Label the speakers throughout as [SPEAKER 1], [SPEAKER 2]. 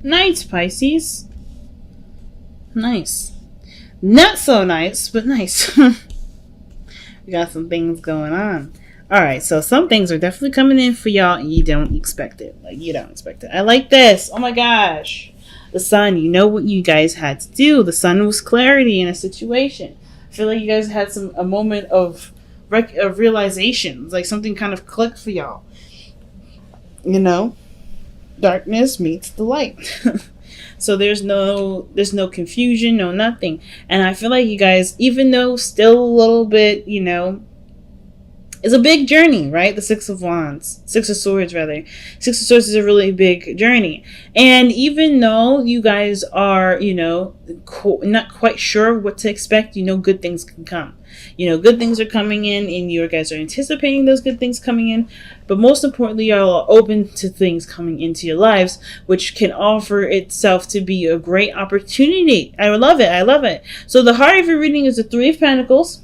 [SPEAKER 1] Nice, Pisces. Nice. Not so nice, but nice. We got some things going on. Alright, so some things are definitely coming in for y'all and you don't expect it. Like, you don't expect it. I like this. Oh my gosh. The sun, you know what you guys had to do. The sun was clarity in a situation. I feel like you guys had a moment of realization. Like something kind of clicked for y'all. You know? Darkness meets the light. So there's no confusion, no nothing. And I feel like you guys, even though still a little bit, it's a big journey, right? The Six of Swords, rather. Six of Swords is a really big journey. And even though you guys are, not quite sure what to expect, good things can come. Good things are coming in and you guys are anticipating those good things coming in. But most importantly, y'all are open to things coming into your lives, which can offer itself to be a great opportunity. I love it. So the heart of your reading is the Three of Pentacles.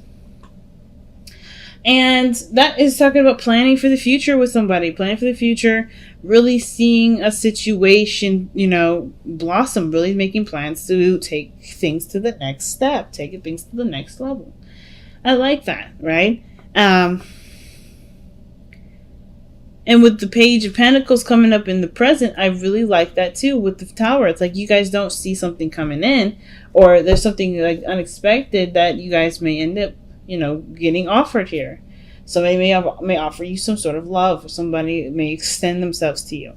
[SPEAKER 1] And that is talking about planning for the future with somebody. Planning for the future, really seeing a situation, blossom, really making plans to take things to the next step, taking things to the next level. I like that, right? And with the Page of Pentacles coming up in the present, I really like that too with the Tower. It's like you guys don't see something coming in, or there's something like unexpected that you guys may end up getting offered here. Somebody may offer you some sort of love, or somebody may extend themselves to you.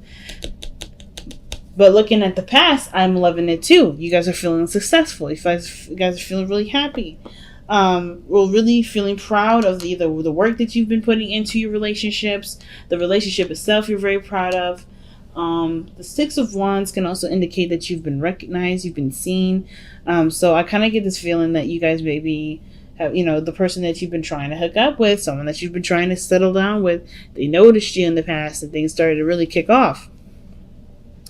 [SPEAKER 1] But looking at the past, I'm loving it too. You guys are feeling successful. You guys are feeling really happy. We're really feeling proud of the work that you've been putting into your relationships. The relationship itself you're very proud of. The Six of Wands can also indicate that you've been recognized, you've been seen. So I kind of get this feeling that you guys maybe have, the person that you've been trying to hook up with, someone that you've been trying to settle down with, they noticed you in the past and things started to really kick off.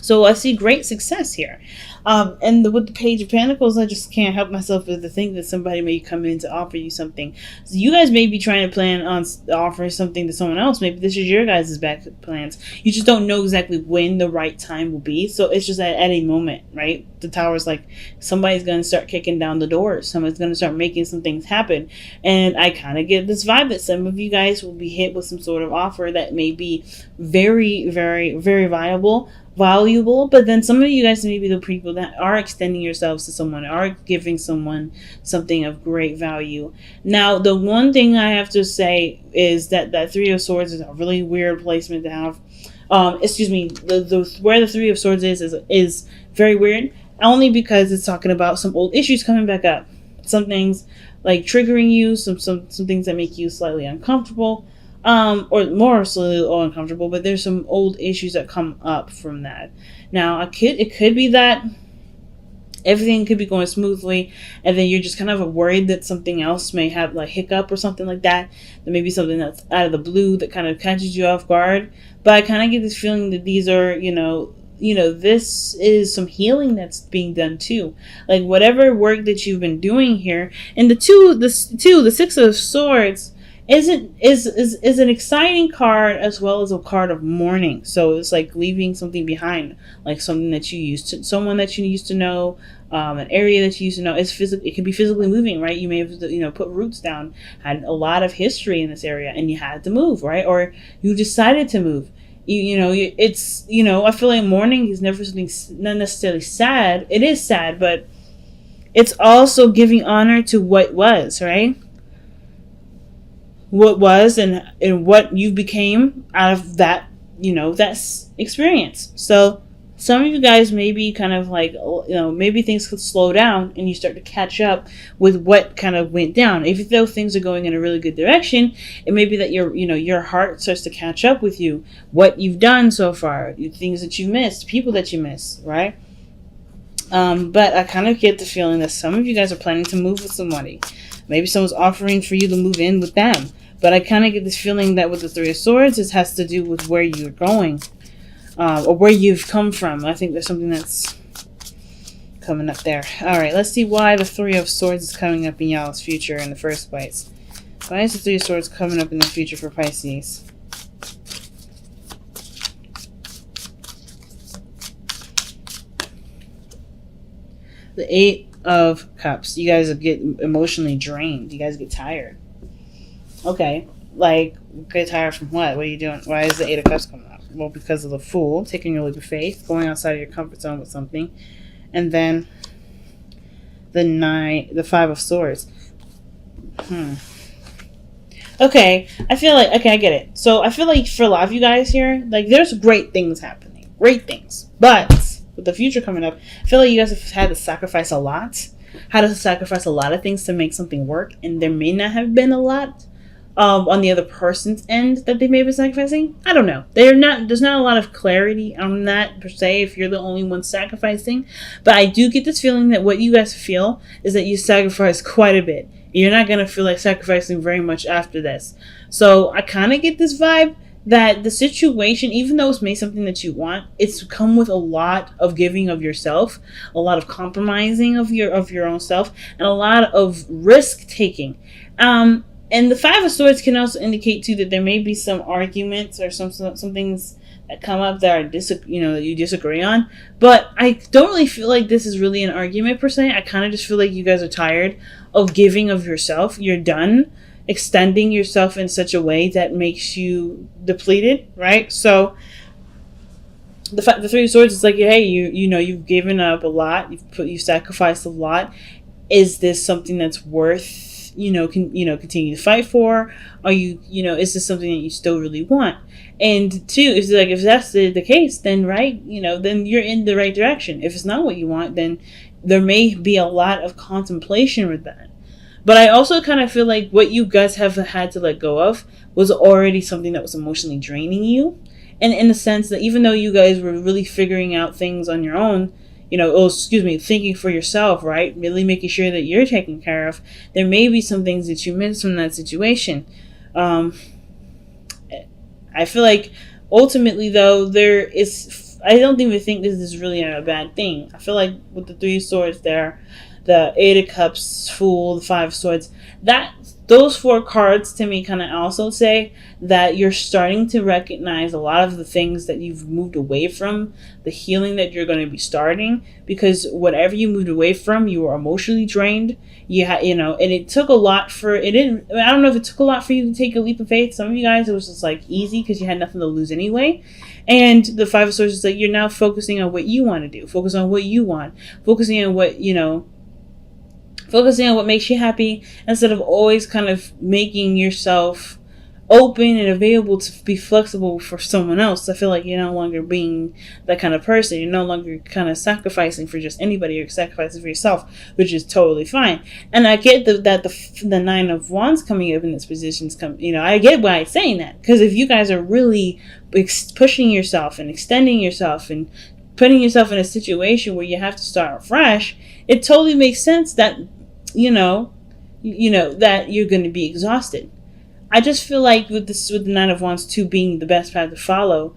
[SPEAKER 1] So I see great success here. And with the Page of Pentacles, I just can't help myself but to think that somebody may come in to offer you something. So you guys may be trying to plan on offering something to someone else. Maybe this is your guys' back plans. You just don't know exactly when the right time will be. So it's just at a moment, right? The Tower's like somebody's going to start kicking down the doors. Somebody's going to start making some things happen. And I kind of get this vibe that some of you guys will be hit with some sort of offer that may be very, very, very valuable, but then some of you guys may be the people that are extending yourselves to someone, are giving someone something of great value. Now, the one thing I have to say is that Three of Swords is a really weird placement to have. Where the Three of Swords is very weird, only because it's talking about some old issues coming back up. Some things like triggering you, some things that make you slightly uncomfortable. Or more slightly uncomfortable, but there's some old issues that come up from that. Now, it could be that everything could be going smoothly, and then you're just kind of worried that something else may have like hiccup or something like that. There may be something that's out of the blue that kind of catches you off guard. But I kind of get this feeling that these are, this is some healing that's being done too. Like whatever work that you've been doing here, and the Six of Swords is an exciting card as well as a card of mourning. So it's like leaving something behind, like someone that you used to know, an area that you used to know. It can be physically moving, right? You may have put roots down, had a lot of history in this area, and you had to move, right? Or you decided to move. I feel like mourning is never something not necessarily sad. It is sad, but it's also giving honor to what was, right? What was and what you became out of that, that experience. So some of you guys may be kind of like, maybe things could slow down and you start to catch up with what kind of went down. Even though things are going in a really good direction, it may be that your heart starts to catch up with you, what you've done so far, things that you missed, people that you missed, right? But I kind of get the feeling that some of you guys are planning to move with somebody. Maybe someone's offering for you to move in with them. But I kind of get this feeling that with the Three of Swords, it has to do with where you're going. Or where you've come from. I think there's something that's coming up there. Alright, let's see why the Three of Swords is coming up in y'all's future in the first place. Why is the Three of Swords coming up in the future for Pisces? The Eight of Cups. You guys get emotionally drained. You guys get tired. Okay. Like, get tired from what? What are you doing? Why is the Eight of Cups coming up? Well, because of the Fool, taking your leap of faith, going outside of your comfort zone with something. And then the Five of Swords. Okay, I feel like, okay, I get it. So I feel like for a lot of you guys here, like, there's great things happening. Great things. But with the future coming up, I feel like you guys have had to sacrifice a lot. Had to sacrifice a lot of things to make something work. And there may not have been a lot on the other person's end that they may have been sacrificing. I don't know. There's not a lot of clarity on that per se if you're the only one sacrificing. But I do get this feeling that what you guys feel is that you sacrifice quite a bit. You're not going to feel like sacrificing very much after this. So I kind of get this vibe that the situation, even though it's made something that you want, it's come with a lot of giving of yourself, a lot of compromising of your own self, and a lot of risk taking. And the Five of Swords can also indicate too that there may be some arguments or some things that come up that are that you disagree on. But I don't really feel like this is really an argument per se. I kind of just feel like you guys are tired of giving of yourself. You're done extending yourself in such a way that makes you depleted, right? So the Three of Swords is like, hey, you've given up a lot, you've sacrificed a lot. Is this something that's worth continue to fight for? Are is this something that you still really want? And two, is like, if that's the case, then right, then you're in the right direction. If it's not what you want, then there may be a lot of contemplation with that. But I also kind of feel like what you guys have had to let go of was already something that was emotionally draining you. And in the sense that even though you guys were really figuring out things on your own, thinking for yourself, right? Really making sure that you're taken care of. There may be some things that you missed from that situation. I feel like ultimately, though, I don't even think this is really a bad thing. I feel like with the Three of Swords there, the Eight of Cups, Fool, the Five of Swords, those four cards to me kind of also say that you're starting to recognize a lot of the things that you've moved away from, the healing that you're going to be starting, because whatever you moved away from, you were emotionally drained. And it took a lot I don't know if it took a lot for you to take a leap of faith. Some of you guys, it was just like easy because you had nothing to lose anyway. And the Five of Swords is like, you're now focusing on what you want to do, focus on what you want, focusing on what makes you happy, instead of always kind of making yourself open and available to be flexible for someone else. I feel like you're no longer being that kind of person. You're no longer kind of sacrificing for just anybody. You're sacrificing for yourself, which is totally fine. And I get that the Nine of Wands coming up in this position I get why I'm saying that, because if you guys are really pushing yourself and extending yourself and putting yourself in a situation where you have to start fresh, it totally makes sense that that you're going to be exhausted. I just feel like with the Nine of Wands 2 being the best path to follow,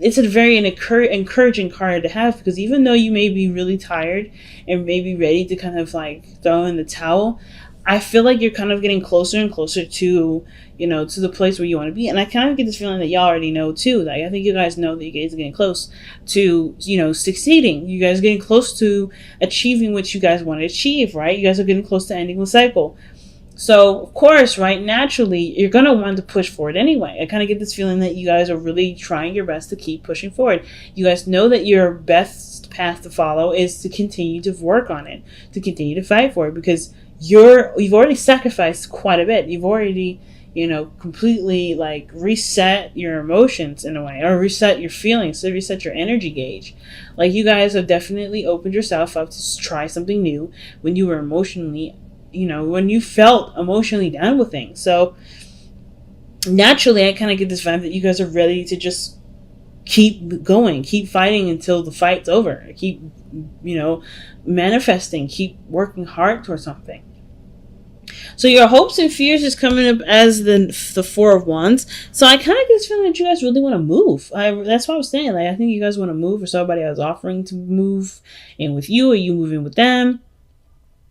[SPEAKER 1] it's a very encouraging card to have, because even though you may be really tired and maybe ready to kind of like throw in the towel, I feel like you're kind of getting closer and closer to the place where you want to be. And I kind of get this feeling that y'all already know too. Like, I think you guys know that you guys are getting close to, succeeding. You guys are getting close to achieving what you guys want to achieve, right? You guys are getting close to ending the cycle. So, of course, right, naturally, you're going to want to push forward anyway. I kind of get this feeling that you guys are really trying your best to keep pushing forward. You guys know that your best path to follow is to continue to work on it, to continue to fight for it, because you've already sacrificed quite a bit. You've already, completely like reset your emotions in a way, or reset your feelings, so reset your energy gauge. Like, you guys have definitely opened yourself up to try something new when you were emotionally, when you felt emotionally down with things. So naturally, I kind of get this vibe that you guys are ready to just keep going, keep fighting until the fight's over. Keep, manifesting, keep working hard towards something. So your hopes and fears is coming up as the Four of Wands. So I kind of get this feeling that you guys really want to move. That's what I was saying. Like, I think you guys want to move, or somebody else offering to move in with you, or you moving with them,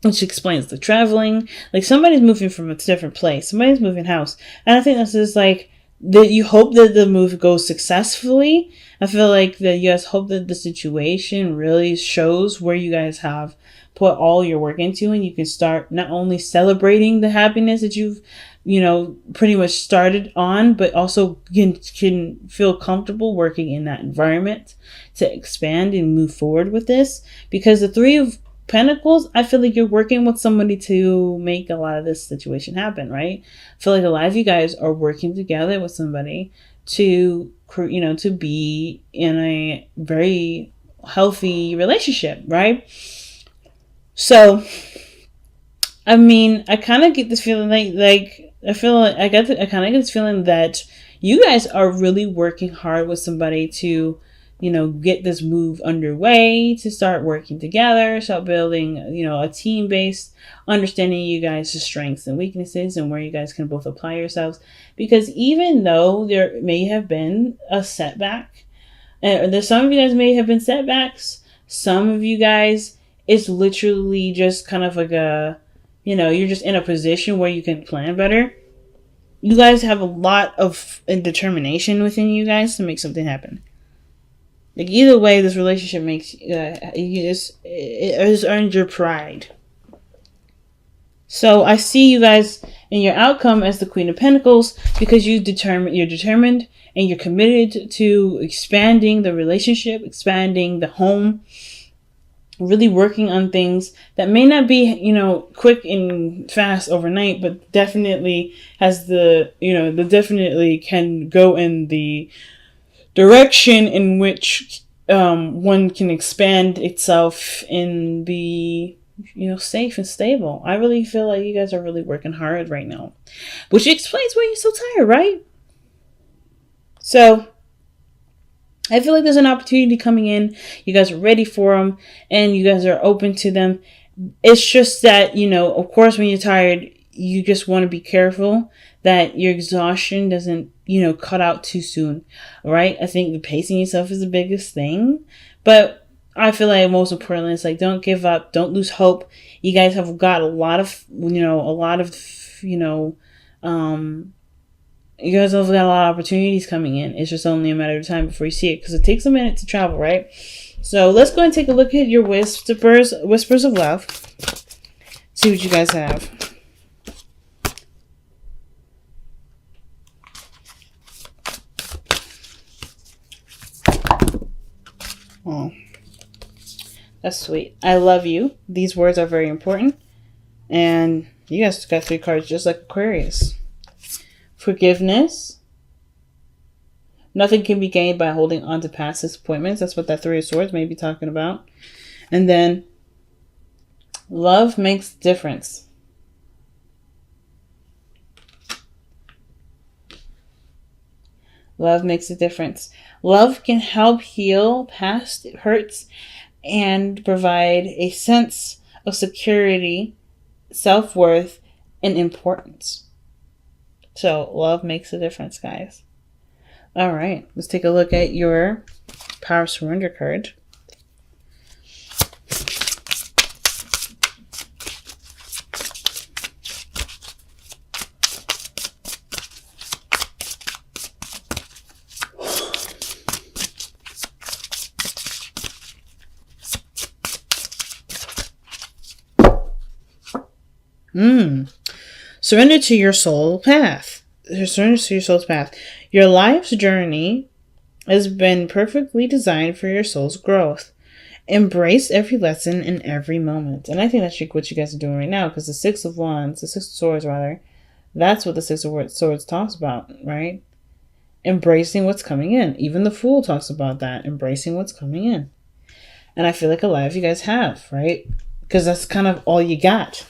[SPEAKER 1] which explains the traveling. Like, somebody's moving from a different place. Somebody's moving house. And I think this is like, that you hope that the move goes successfully. I feel like that you guys hope that the situation really shows where you guys have put all your work into, and you can start not only celebrating the happiness that you've, pretty much started on, but also can feel comfortable working in that environment to expand and move forward with this. Because the Three of Pentacles, I feel like you're working with somebody to make a lot of this situation happen, right? I feel like a lot of you guys are working together with somebody to, to be in a very healthy relationship, right? So, I mean, I kind of get this feeling I kind of get this feeling that you guys are really working hard with somebody to, get this move underway, to start working together, start building, a team-based understanding you guys' strengths and weaknesses and where you guys can both apply yourselves. Because even though there may have been a setback, and there's some of you guys may have been setbacks, some of you guys, it's literally just kind of like you're just in a position where you can plan better. You guys have a lot of determination within you guys to make something happen. Like, either way, this relationship makes it has earned your pride. So I see you guys in your outcome as the Queen of Pentacles because you're determined and you're committed to expanding the relationship, expanding the home, really working on things that may not be, quick and fast overnight, but definitely has definitely can go in the direction in which one can expand itself and be, safe and stable. I really feel like you guys are really working hard right now, which explains why you're so tired, right? So I feel like there's an opportunity coming in. You guys are ready for them and you guys are open to them. It's just that, of course, when you're tired, you just want to be careful that your exhaustion doesn't, cut out too soon, right? I think the pacing yourself is the biggest thing. But I feel like most importantly, it's like, don't give up. Don't lose hope. You guys have got you guys have got a lot of opportunities coming in. It's just only a matter of time before you see it, because it takes a minute to travel, right? So let's go and take a look at your whispers of love. See what you guys have. Oh, that's sweet. I love you. These words are very important. And you guys got 3 cards just like Aquarius. Forgiveness. Nothing can be gained by holding on to past disappointments. That's what that 3 of Swords may be talking about. And then love makes a difference. Love makes a difference. Love can help heal past hurts and provide a sense of security, self-worth, and importance. So love makes a difference, guys. All right, let's take a look at your Power of Surrender card. Surrender to your soul path. Surrender to your soul's path. Your life's journey has been perfectly designed for your soul's growth. Embrace every lesson in every moment. And I think that's what you guys are doing right now, because the Six of Swords, that's what the Six of Swords talks about, right? Embracing what's coming in. Even the Fool talks about that, embracing what's coming in. And I feel like a lot of you guys have, right? Because that's kind of all you got.